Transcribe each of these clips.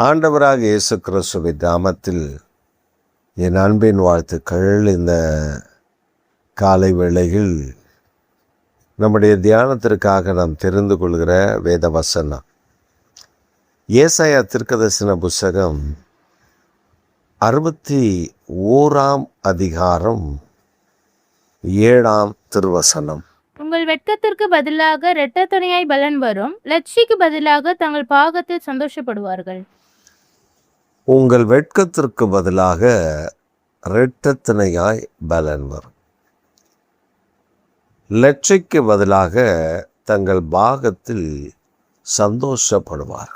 ஆண்டவராக இயேசு கிறிஸ்துவின் நாமத்தில் என் அன்பின் வாழ்த்துக்கள். இந்த காலை வேளையில் நம்முடைய தியானத்திற்காக நாம் தெரிந்து கொள்கிற வேத வசனம் ஏசாயா தீர்க்கதரிசன புஸ்தகம் 61 அதிகாரம் 7 திருவசனம். உங்கள் வெட்கத்திற்கு பதிலாக இரட்டத்தனையாய் பலன் வரும், லட்சிக்கு பதிலாக தங்கள் பாகத்தில் சந்தோஷப்படுவார்கள். உங்கள் வெட்கத்திற்கு பதிலாக இரட்டத்தனையாய் பலன் வரும், லட்சிக்கு பதிலாக தங்கள் பாகத்தில் சந்தோஷப்படுவார்.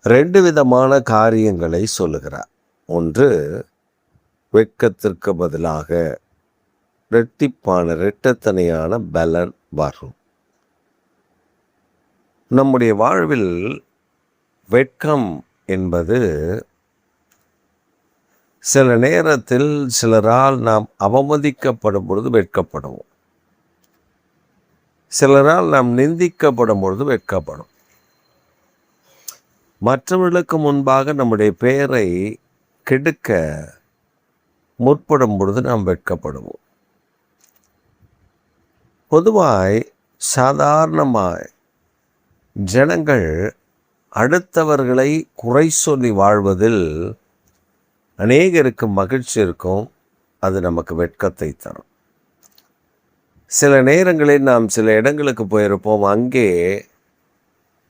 2 விதமான காரியங்களை சொல்லுகிறார். ஒன்று, வெட்கத்திற்கு பதிலாக இரட்டத்தனையான பலன் வரும். நம்முடைய வாழ்வில் வெட்கம் என்பது சில நேரத்தில் சிலரால் நாம் அவமதிக்கப்படும் பொழுது வெட்கப்படுவோம், சிலரால் நாம் நிந்திக்கப்படும் பொழுது வெட்கப்படும். மற்றவர்களுக்கு முன்பாக நம்முடைய பெயரை கெடுக்க முற்படும் பொழுது நாம் வெட்கப்படுவோம். பொதுவாய் சாதாரணமாய் ஜனங்கள் அடுத்தவர்களை குறை சொல்லி வாழ்வதில் அநேகருக்கு மகிழ்ச்சி இருக்கும். அது நமக்கு வெட்கத்தை தரும். சில நேரங்களில் நாம் சில இடங்களுக்கு போயிருப்போம். அங்கே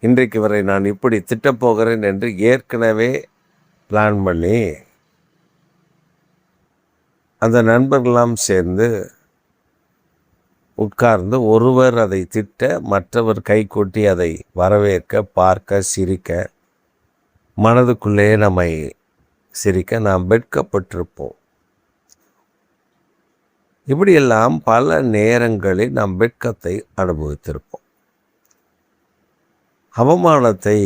இன்றைக்கு வரை நான் இப்படி திட்டப்போகிறேன் என்று ஏற்கனவே பிளான் பண்ணி அந்த நண்பர்களெல்லாம் சேர்ந்து உட்கார்ந்து ஒருவர் அதை திட்ட, மற்றவர் கை கொட்டி அதை வரவேற்க, பார்க்க, சிரிக்க, மனதுக்குள்ளே நம்மை சிரிக்க நாம் வெட்கப்பட்டிருப்போம். இப்படியெல்லாம் பல நேரங்களில் நாம் வெட்கத்தை அனுபவித்திருப்போம். அவமானத்தை,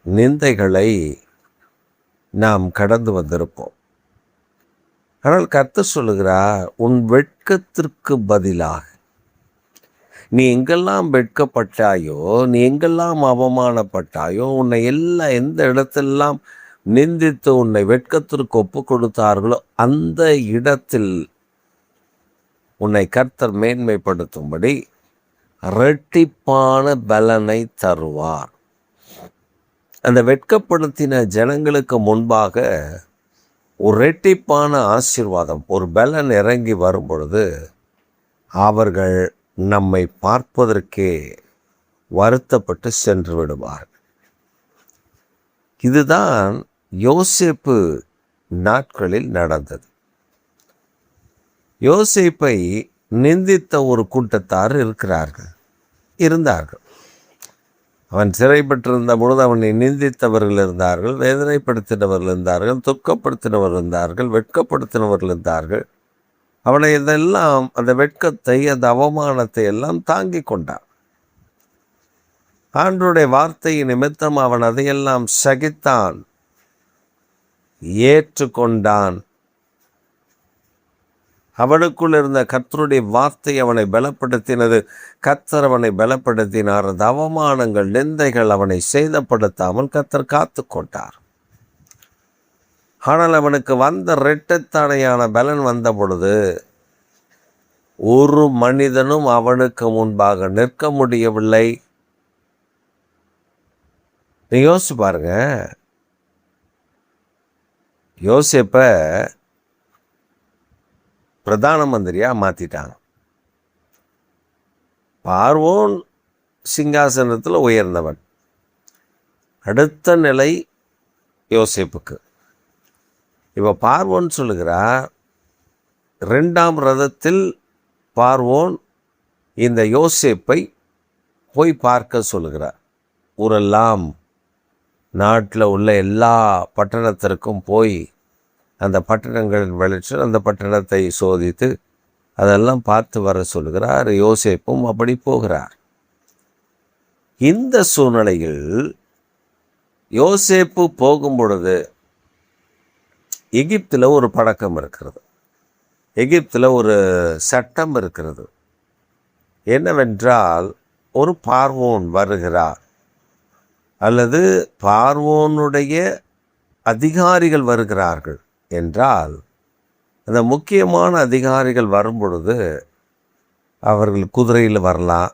நிந்தைகளை நாம் கடந்து வந்திருப்போம். ஆனால் கர்த்தர் சொல்லுகிறார், உன் வெட்கத்திற்கு பதிலாக நீ எங்கெல்லாம் வெட்கப்பட்டாயோ, நீ எங்கெல்லாம் அவமானப்பட்டாயோ, உன்னை எந்த இடத்தெல்லாம் நிந்தித்து உன்னை வெட்கத்திற்கு ஒப்பு கொடுத்தார்களோ அந்த இடத்தில் உன்னை கர்த்தர் மேன்மைப்படுத்தும்படி இரட்டிப்பான பலனை தருவார். அந்த வெட்கப்படுத்தின ஜனங்களுக்கு முன்பாக ஒரு இரட்டிப்பான ஆசீர்வாதம், ஒரு பலன் இறங்கி வரும் பொழுது அவர்கள் நம்மை பார்ப்பதற்கே வருத்தப்பட்டு சென்று விடுவார்கள். இதுதான் யோசேப்பு நாட்களில் நடந்தது. யோசேப்பை நிந்தித்த ஒரு கூட்டத்தார் இருந்தார்கள். அவன் சிறைப்பட்டிருந்த பொழுது அவனை நிந்தித்தவர்கள் இருந்தார்கள், வேதனைப்படுத்தினவர்கள் இருந்தார்கள், துக்கப்படுத்தினவர்கள் இருந்தார்கள், வெட்கப்படுத்தினவர்கள் இருந்தார்கள். அவனை இதெல்லாம், அந்த வெட்கத்தை, அந்த அவமானத்தை எல்லாம் தாங்கி கொண்டான். ஆண்டவருடைய வார்த்தையின் நிமித்தம் அவன் அதையெல்லாம் சகித்தான், ஏற்றுக்கொண்டான். அவனுக்குள் இருந்த கர்த்தருடைய வார்த்தை அவனை பலப்படுத்தினது. கர்த்தர் அவனை பலப்படுத்தினார். அந்த அவமானங்கள், நிந்தைகள் அவனை சேதப்படுத்தாமல் கர்த்தர் காத்து கொண்டார். ஆனால் அவனுக்கு வந்த இரட்டத்தனையான பலன் வந்த பொழுது ஒரு மனிதனும் அவனுக்கு முன்பாக நிற்க முடியவில்லை. நீ யோசிச்சு பாருங்க, யோசேப்ப பிரதான மந்திரியா மாத்திட்டாங்க. பார்வோன் சிங்காசனத்தில் உயர்ந்தவன். அடுத்த நிலை யோசேப்புக்கு. இப்போ பார்வோன் சொல்லுகிறார், 2ஆம் ரதத்தில் பார்வோன் இந்த யோசேப்பை போய் பார்க்க சொல்லுகிறார். ஊரெல்லாம், நாட்டில் உள்ள எல்லா பட்டணத்திற்கும் போய் அந்த பட்டணங்களின் விளைச்சல், அந்த பட்டணத்தை சோதித்து அதெல்லாம் பார்த்து வர சொல்லுகிறார். யோசேப்பும் அப்படி போகிறார். இந்த சூழ்நிலையில் யோசேப்பு போகும் பொழுது எகிப்தில் ஒரு பழக்கம் இருக்கிறது, எகிப்தில் ஒரு சட்டம் இருக்கிறது. என்னவென்றால், ஒரு பார்வோன் வருகிறார், அல்லது பார்வோனுடைய அதிகாரிகள் வருகிறார்கள் என்றால், அந்த முக்கியமான அதிகாரிகள் வரும்பொழுது அவர்கள் குதிரையில் வரலாம்,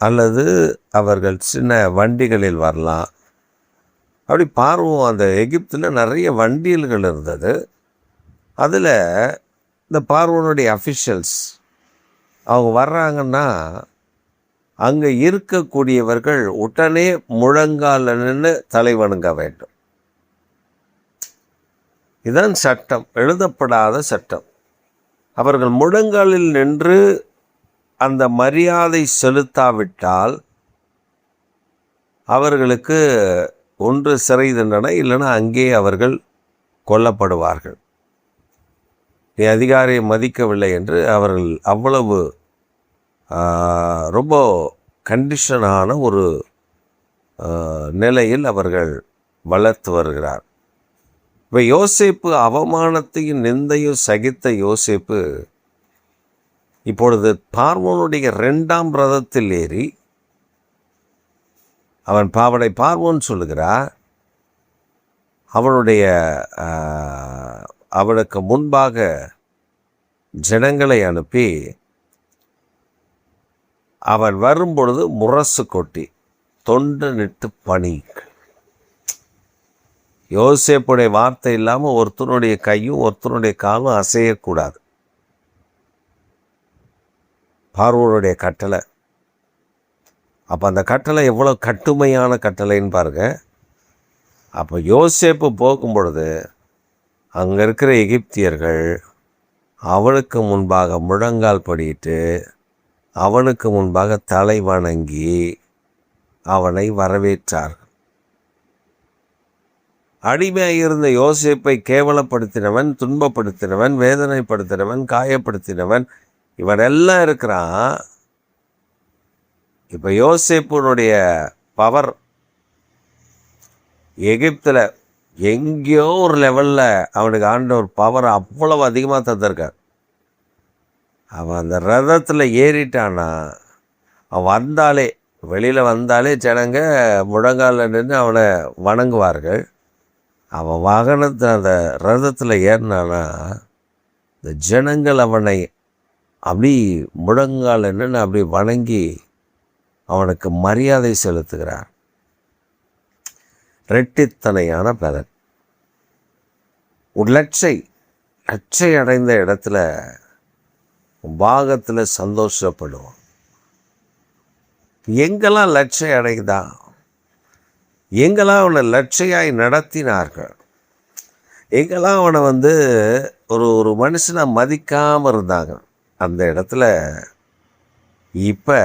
அல்லது அவர்கள் சின்ன வண்டிகளில் வரலாம். அப்படி பார்வோம் அந்த எகிப்தில் நிறைய வண்டியல்கள் இருந்தது. அதில் இந்த பார்வோனுடைய அஃபிஷியல்ஸ் அவங்க வர்றாங்கன்னா அங்கே இருக்கக்கூடியவர்கள் உடனே முழங்கால் நின்று தலை வணங்க வேண்டும். இதுதான் சட்டம், எழுதப்படாத சட்டம். அவர்கள் முழங்காலில் நின்று அந்த மரியாதை செலுத்தாவிட்டால் அவர்களுக்கு ஒன்று சிறை தண்டனை, இல்லைன்னா அங்கே அவர்கள் கொல்லப்படுவார்கள். நீ அதிகாரியை மதிக்கவில்லை என்று அவர்கள் அவ்வளவு ரொம்ப கண்டிஷனான ஒரு நிலையில் அவர்கள் வளர்த்து வருகிறார். இப்போ யோசேப்பு அவமானத்தையும் நிந்தையும் சகித்த யோசேப்பு இப்பொழுது பார்வோனுடைய 2ஆம் ரதத்தில் ஏறி, அவன் பாவனை பார்வோன் சொல்லுகிறார், அவனுக்கு முன்பாக ஜனங்களை அனுப்பி அவன் வரும்பொழுது முரசு கொட்டி தொண்டு நிட்டு பணி. யோசேப்புடைய வார்த்தை இல்லாமல் ஒருத்தனுடைய கையும் ஒருத்தனுடைய காலும் அசையக்கூடாது. பார்வோனுடைய கட்டளை. அப்போ அந்த கட்டளை எவ்வளோ கட்டுமையான கட்டளைன்னு பாருங்க. அப்போ யோசேப்பு போகும் பொழுது அங்கே இருக்கிற எகிப்தியர்கள் அவனுக்கு முன்பாக முழங்கால் படிட்டு அவனுக்கு முன்பாக தலை வணங்கி அவனை வரவேற்றார்கள். அடிமையாக இருந்த யோசேப்பை கேவலப்படுத்தினவன், துன்பப்படுத்தினவன், வேதனைப்படுத்தினவன், காயப்படுத்தினவன், இவன் எல்லாம் இருக்கிறான். இப்போ யோசேப்புனுடைய பவர் எகிப்தில் எங்கேயோ ஒரு லெவலில் அவனுக்கு ஆண்டவர் பவர் அவ்வளவு அதிகமாக தந்திருக்கார். அவன் அந்த ரதத்தில் ஏறிட்டானா, அவன் வந்தாலே வெளியில் வந்தாலே ஜனங்க முழங்கால நின்று அவனை வணங்குவார்கள். அவன் வாகனத்தில் அந்த ரதத்தில் ஏறினானா இந்த ஜனங்கள் அவனை அப்படி முழங்கால நின்று அப்படி வணங்கி அவனுக்கு மரியாதை செலுத்துகிறார். இரட்டித்தனையான பலன். ஒரு லட்சை அடைந்த இடத்துல பாகத்தில் சந்தோஷப்படுவான். எங்கெல்லாம் லட்சை அடைந்தா, எங்கெல்லாம் அவனை லட்சையாய் நடத்தினார்கள், எங்கெல்லாம் அவனை ஒரு மனுஷனை மதிக்காமல் இருந்தாங்க, அந்த இடத்துல இப்போ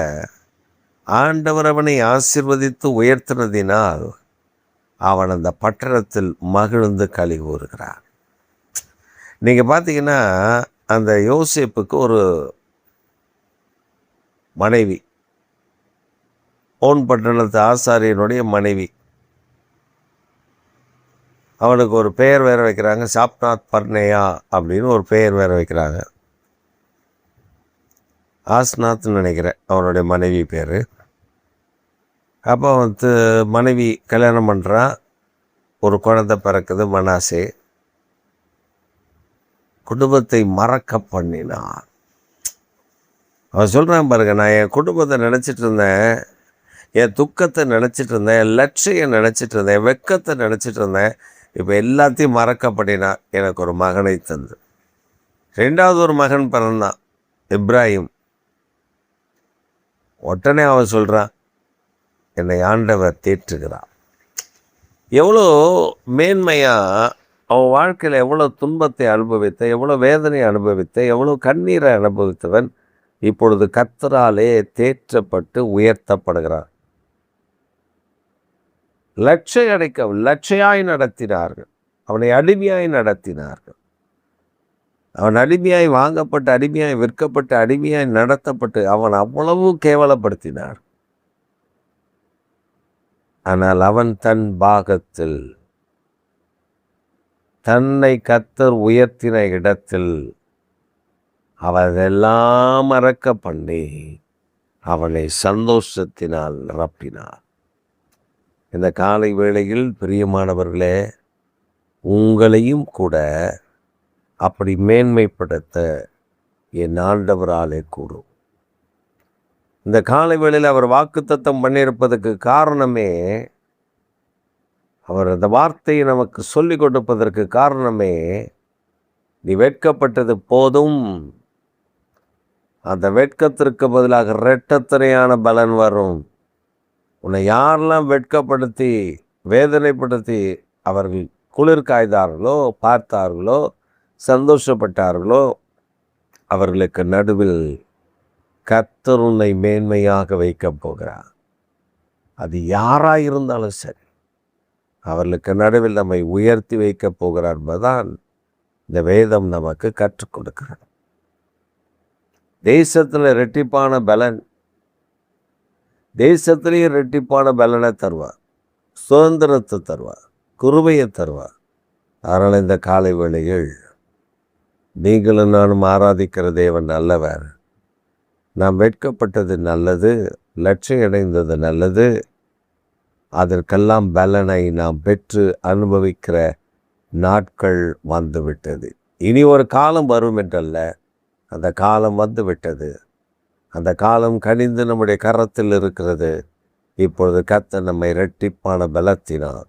ஆண்டவர் அவனை ஆசீர்வதித்து உயர்த்தினதினால் அவன் அந்த பட்டணத்தில் மகிழ்ந்து களி கூறுகிறான். நீங்கள் பார்த்தீங்கன்னா அந்த யோசேப்புக்கு ஒரு மனைவி, ஓன் பட்டணத்து ஆசாரியனுடைய மனைவி. அவனுக்கு ஒரு பெயர் வேறு வைக்கிறாங்க, சாப்நாத் பர்னேயா அப்படின்னு ஒரு பெயர் வேறு வைக்கிறாங்க. ஆஸ்நாத்னு நினைக்கிறேன் அவனுடைய மனைவி பேர். அப்போ மனைவி கல்யாணம் பண்ணுறான், ஒரு குழந்தை பிறக்குது, மனாசே. குடும்பத்தை மறக்க பண்ணினான். அவன் சொல்கிறான் பாருங்க, நான் என் குடும்பத்தை நினச்சிட்டு இருந்தேன், என் துக்கத்தை நினச்சிட்டு இருந்தேன், என் லட்சியம் நினச்சிட்டு இருந்தேன், வெக்கத்தை நினச்சிட்டு இருந்தேன். இப்போ எல்லாத்தையும் மறக்க பண்ணினான். எனக்கு ஒரு மகனை தந்து. 2வது ஒரு மகன் பிறந்தான், இப்ராஹிம். உடனே அவன் சொல்கிறான், என்னை ஆண்டவர் தேற்றுகிறான். எவ்வளோ மேன்மையாக அவன் வாழ்க்கையில் எவ்வளோ துன்பத்தை அனுபவித்த, எவ்வளோ வேதனை அனுபவித்த, எவ்வளோ கண்ணீரை அனுபவித்தவன் இப்பொழுது கர்த்தராலே தேற்றப்பட்டு உயர்த்தப்படுகிறான். லட்சையாய் நடத்தினார்கள், அவனை அடிமையாய் நடத்தினார்கள். அவன் அடிமையாய் வாங்கப்பட்டு, அடிமையாய் விற்கப்பட்டு, அடிமையாய் நடத்தப்பட்டு அவன் அவ்வளவு கேவலப்படுத்தினார். ஆனால் அவன் தன் பாகத்தில் தன்னை கர்த்தர் உயர்த்தின இடத்தில் அவரெல்லாம் மறக்க பண்ணி அவனை சந்தோஷத்தினால் நிரப்பினார். இந்த காலை வேளையில் பிரியமானவர்களே, உங்களையும் கூட அப்படி மேன்மைப்படுத்த என் ஆண்டவராலே கூடும். இந்த காலை வேளையில் அவர் வாக்குத்தத்தம் பண்ணியிருப்பதற்கு காரணமே, அவர் அந்த வார்த்தையை நமக்கு சொல்லிக் கொடுப்பதற்கு காரணமே, நீ வெட்கப்பட்டது போதும், அந்த வெட்கத்திற்கு பதிலாக இரட்டத்தனையான பலன் வரும். உன்னை யாரெல்லாம் வெட்கப்படுத்தி வேதனைப்படுத்தி அவர்கள் குளிர் காய்ந்தார்களோ, பார்த்தார்களோ, சந்தோஷப்பட்டார்களோ, அவர்களுக்கு நடுவில் கர்த்தர் உன்னை மேன்மையாக வைக்கப் போகிறார். அது யாராயிருந்தாலும் சரி, அவர்களுக்கு நடுவில் நம்மை உயர்த்தி வைக்கப் போகிறார் என்பதுதான் இந்த வேதம் நமக்கு கற்றுக் கொடுக்கிறது. தேசத்தில் இரட்டிப்பான பலன், தேசத்திலேயே இரட்டிப்பான பலனை தருவார், சுதந்திரத்தை தருவார், கிருபையை தருவார். அதனால் இந்த காலை வேளையில் நீங்களும் நானும் ஆராதிக்கிற தேவன் நல்லவர். நாம் வெட்கப்பட்டது நல்லது, லட்சியம் அடைந்தது நல்லது. அதற்கெல்லாம் பலனை நாம் பெற்று அனுபவிக்கிற நாட்கள் வந்துவிட்டது. இனி ஒரு காலம் வரும் என்றல்ல, அந்த காலம் வந்து விட்டது. அந்த காலம் கனிந்து நம்முடைய கரத்தில் இருக்கிறது. இப்பொழுது கர்த்தர் நம்மை இரட்டிப்பான பலத்தினார்,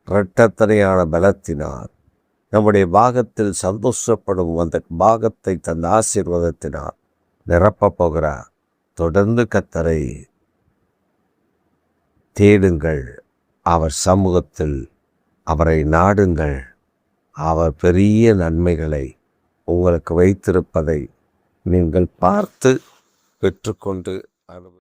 இரட்டத்தனையான பலத்தினார், நம்முடைய பாகத்தில் சந்தோஷப்படும் அந்த பாகத்தை தந்த ஆசீர்வாதத்தினார் நிரப்பப் போகிறார். தொடர்ந்து கர்த்தரை தேடுங்கள், அவர் சமூகத்தில் அவரை நாடுங்கள். அவர் பெரிய நன்மைகளை உங்களுக்கு வைத்திருப்பதை நீங்கள் பார்த்து பெற்றுக்கொண்டு